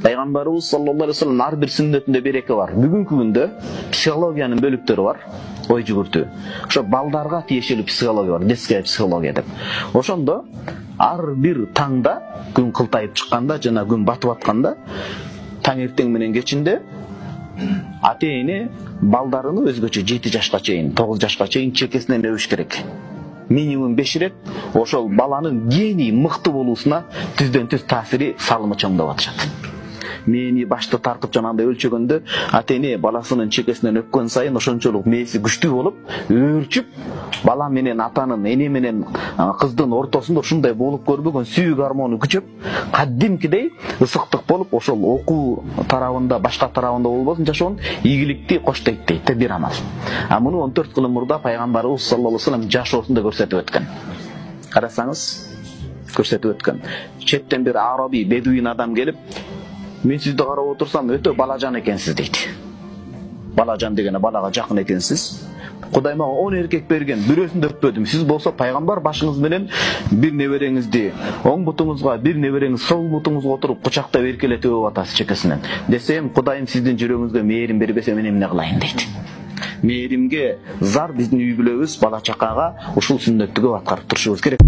Пайгамбарыбыз саллаллаху алейхи ва саллям ар бир сүннөтүндө береке бар. Бүгүнкү күндө психологиянын бөлүктөрү бар. Ой жүгүртүү. Ошо балдарга тиешелүү психология бар, детская психология деп. Ошондо ар бир таңда күн кылтайып чыкканда жана күн батып атканда таң эртең менен кечинде ата-эне балдарыны өзгөчө 7 жашка чейин, 9 жашка чейин чекесинен өбүш керек. Минимум 5 ирет ошол баланын гений мыкты болуусуна түздөн түз таасири салымы чоң деп атышат. Мээни башты тартып жанагындай өлчөгөндө ата-эне баласынын чекесинен өпкөн сайын ошончолук мээси күчтүү болуп, өөрчүп, бала менен атанын, эне менен кыздын ортосунда ушундай болуп көрбөгөн сүйүү гормону күчөп, кадимкидей ысыктык болуп, ошол окуу тарабында, башка тарабында болбосун жашоонун ийгиликти коштойт дейт бир амал. А муну 14 кылым мурда пайгамбарыбыз саллаллаху алейхи ва саллям жашоосунда көрсөтүп өткөн. Карасаңыз, көрсөтүп өткөн. Четтен бир араби, бедуин адам келип, мен сизди карап отурсам өтө балажан экенсиз дейт. Балажан дегени балага жакын экенсиз. Кудай мага 10 эркек берген, бирөөсүн да өппөдүм. Сиз болсо пайгамбар башыңыз менен бир небереңизди оң бутуңузга, бир небереңиз сол бутуңузга отуруп кучактап эркелетип өп атасыз чекесинен. Десем, Кудайым сиздин жүрөгүңүзгө мээрим бербесе мен эмне кылайын дейт. Мээримге зар биздин үй бүлөбүз, бала чакага ушул сүннөттү көп аткарып турушубуз керек.